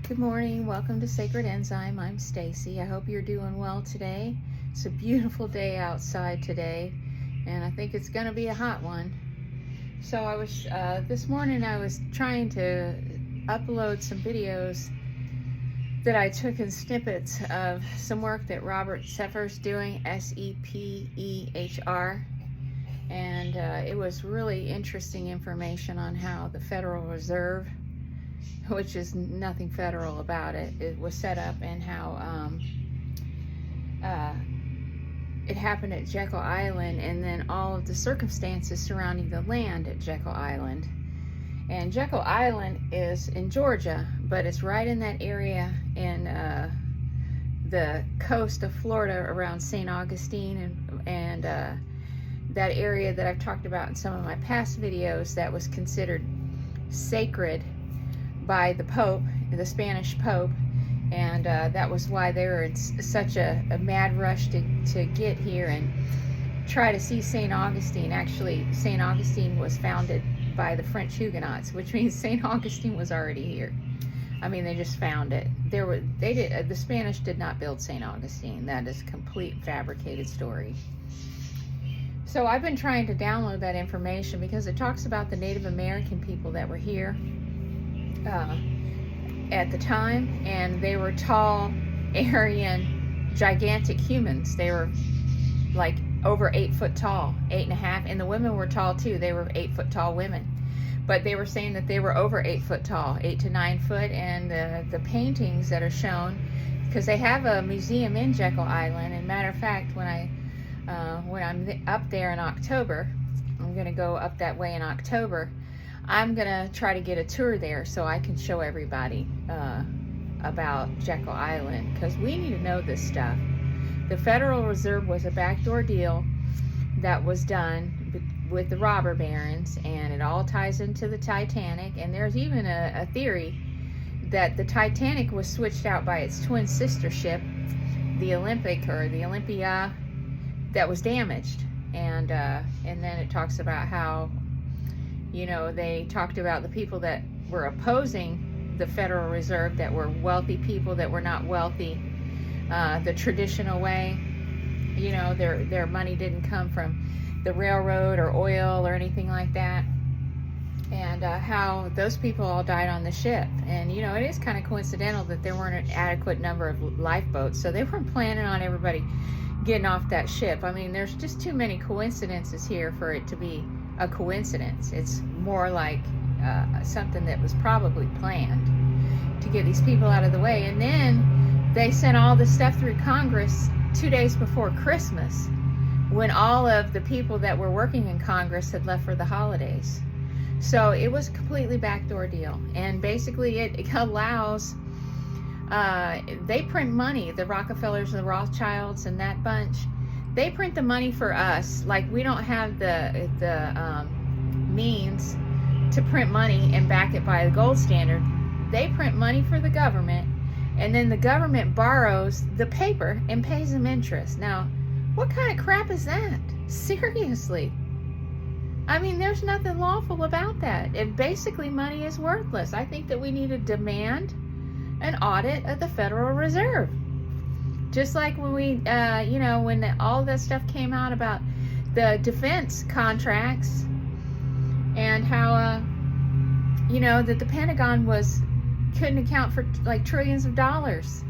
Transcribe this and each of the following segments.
Good morning. Welcome to Sacred Enzyme. I'm Stacy. I hope you're doing well today. It's a beautiful day outside today, and I think it's going to be a hot one. So this morning I was trying to upload some videos that I took in snippets of some work that Robert Sepher's doing, S-E-P-E-H-R. And it was really interesting information on how the Federal Reserve, which is nothing federal about it, it was set up, and how it happened at Jekyll Island, and then all of the circumstances surrounding the land at Jekyll Island. And Jekyll Island is in Georgia, but it's right in that area in the coast of Florida around St. Augustine, and that area that I've talked about in some of my past videos that was considered sacred by the Pope, the Spanish Pope, and that was why they were in such a mad rush to get here and try to see St. Augustine. Actually, St. Augustine was founded by the French Huguenots, which means St. Augustine was already here. I mean, they just found it. The Spanish did not build St. Augustine. That is a complete fabricated story. So I've been trying to download that information because it talks about the Native American people that were here at the time, and they were tall, Aryan, gigantic humans. They were like over 8 foot tall, 8.5, and the women were tall too. They were 8 foot tall women, but they were saying that they were over 8 foot tall, 8 to 9 foot. And the paintings that are shown, because they have a museum in Jekyll Island, and matter of fact, when I'm up there in October, I'm gonna go up that way in October, I'm gonna try to get a tour there so I can show everybody about Jekyll Island, because we need to know this stuff. The Federal Reserve was a backdoor deal that was done with the robber barons, and it all ties into the Titanic. And there's even a theory that the Titanic was switched out by its twin sister ship, the Olympic, or the Olympia, that was damaged. And then it talks about how, you know, they talked about the people that were opposing the Federal Reserve, that were wealthy people that were not wealthy the traditional way. You know, their money didn't come from the railroad or oil or anything like that. And how those people all died on the ship. And, you know, it is kind of coincidental that there weren't an adequate number of lifeboats, so they weren't planning on everybody getting off that ship. I mean, there's just too many coincidences here for it to be a coincidence. It's more like something that was probably planned to get these people out of the way. And then they sent all this stuff through Congress 2 days before Christmas, when all of the people that were working in Congress had left for the holidays. So it was a completely backdoor deal. And basically it allows, they print money, the Rockefellers and the Rothschilds and that bunch. They print the money for us. Like, we don't have the means to print money and back it by the gold standard. They print money for the government, and then the government borrows the paper and pays them interest. Now, what kind of crap is that? Seriously. I mean, there's nothing lawful about that. Basically, money is worthless. I think that we need to demand an audit of the Federal Reserve. Just like when we, you know, when all that stuff came out about the defense contracts, and how, you know, that the Pentagon couldn't account for like trillions of dollars.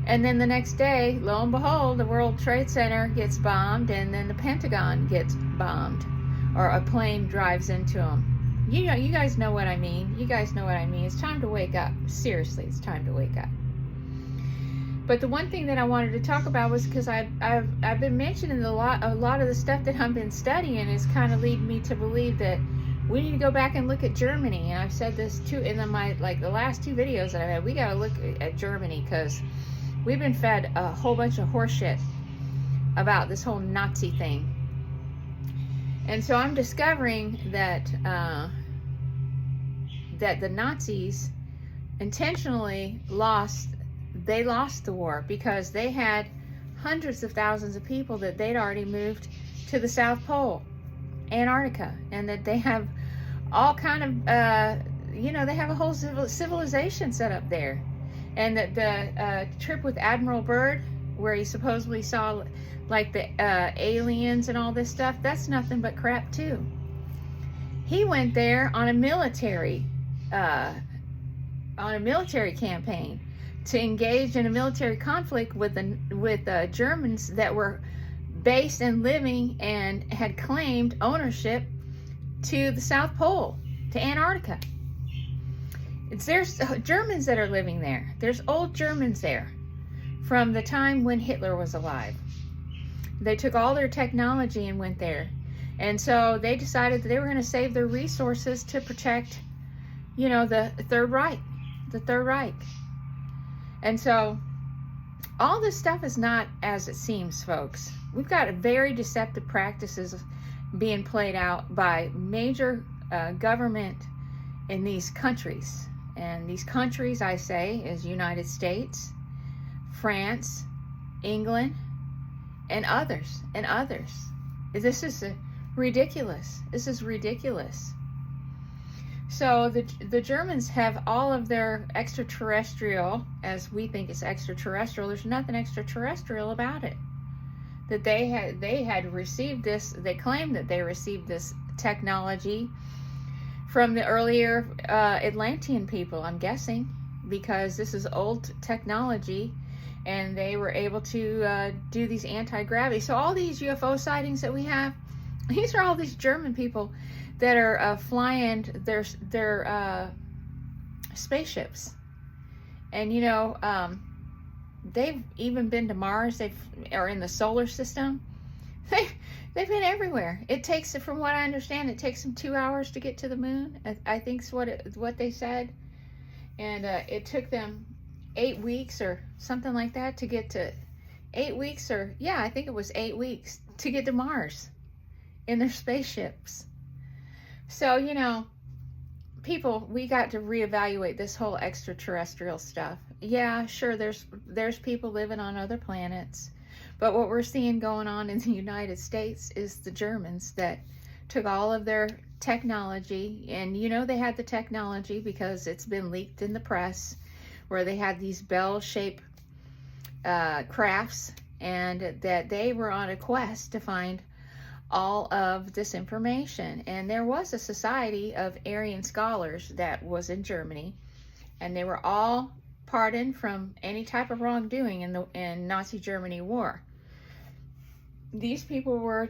And then the next day, lo and behold, the World Trade Center gets bombed, and then the Pentagon gets bombed, or a plane drives into them. You know, you guys know what I mean. You guys know what I mean. It's time to wake up. Seriously, it's time to wake up. But the one thing that I wanted to talk about was, because I've been mentioning a lot of the stuff that I've been studying is kind of leading me to believe that we need to go back and look at Germany. And I've said this too in the last 2 videos that I've had. We got to look at Germany, because we've been fed a whole bunch of horseshit about this whole Nazi thing. And so I'm discovering that that the Nazis intentionally lost the war, because they had hundreds of thousands of people that they'd already moved to the South Pole, Antarctica, and that they have all kind of, you know, they have a whole civilization set up there. And the trip with Admiral Byrd, where he supposedly saw like the aliens and all this stuff, that's nothing but crap too. He went there on a military campaign to engage in a military conflict with the Germans that were based and living and had claimed ownership to the South Pole, to Antarctica. There's Germans that are living there. There's old Germans there from the time when Hitler was alive. They took all their technology and went there. And so they decided that they were going to save their resources to protect, you know, the Third Reich. The Third Reich. And so all this stuff is not as it seems, folks. We've got very deceptive practices being played out by major government in these countries. And these countries, I say, is United States, France, England, and others, and others. This is ridiculous. This is ridiculous. So the Germans have all of their extraterrestrial, as we think it's extraterrestrial. There's nothing extraterrestrial about it. That they had received this. They claimed that they received this technology from the earlier Atlantean people, I'm guessing, because this is old technology, and they were able to do these anti-gravity. So all these UFO sightings that we have, these are all these German people that are flying their spaceships. And you know, they've even been to Mars. Or in the solar system. They've been everywhere. It takes, from what I understand, it takes them 2 hours to get to the moon. I think is what they said. And it took them 8 weeks or something like that to get to 8 weeks, or yeah, I think it was 8 weeks to get to Mars in their spaceships. So, you know, people, we got to reevaluate this whole extraterrestrial stuff. Yeah, sure, there's people living on other planets. But what we're seeing going on in the United States is the Germans that took all of their technology, and you know they had the technology because it's been leaked in the press, where they had these bell-shaped crafts, and that they were on a quest to find all of this information. And there was a society of Aryan scholars that was in Germany, and they were all pardoned from any type of wrongdoing in Nazi Germany war. These people were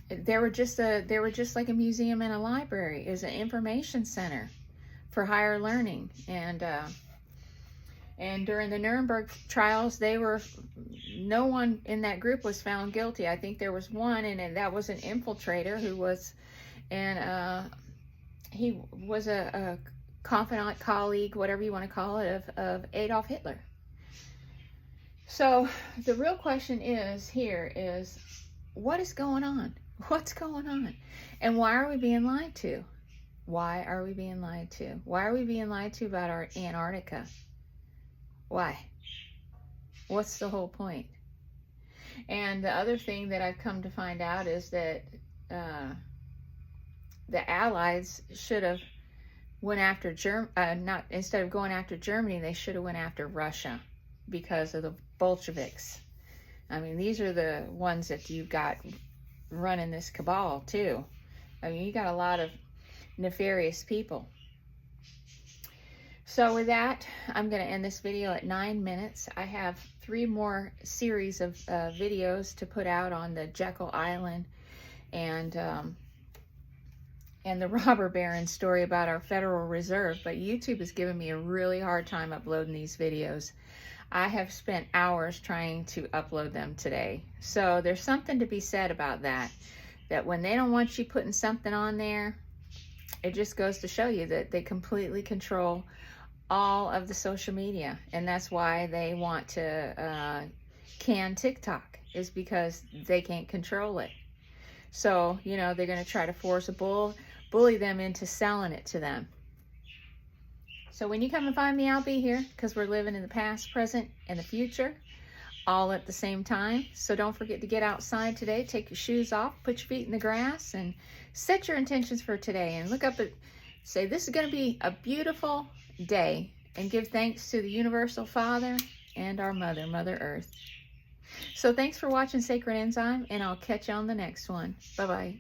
they were just like a museum and a library. It was an information center for higher learning. And during the Nuremberg trials, no one in that group was found guilty. I think there was one, and that was an infiltrator who was, and he was a confidant, colleague, whatever you want to call it, of Adolf Hitler. So the real question is, what is going on? What's going on? And why are we being lied to? Why are we being lied to? Why are we being lied to about our Antarctica? Why? What's the whole point? And the other thing that I've come to find out is that the Allies should have went after instead of going after Germany, they should have went after Russia because of the Bolsheviks. I mean, these are the ones that you've got running this cabal too. I mean, you got a lot of nefarious people. So with that, I'm going to end this video at 9 minutes. I have 3 more series of videos to put out on the Jekyll Island and the robber baron story about our Federal Reserve. But YouTube is giving me a really hard time uploading these videos. I have spent hours trying to upload them today. So there's something to be said about that. That when they don't want you putting something on there, it just goes to show you that they completely control all of the social media. And that's why they want to can TikTok, is because they can't control it. So, you know, they're going to try to force bully them into selling it to them. So when you come and find me, I'll be here, because we're living in the past, present, and the future, all at the same time. So don't forget to get outside today, take your shoes off, put your feet in the grass, and set your intentions for today. And look up at, say, this is going to be a beautiful day and give thanks to the Universal Father and our Mother, Mother Earth. So thanks for watching Sacred Enzyme, and I'll catch you on the next one. Bye-bye.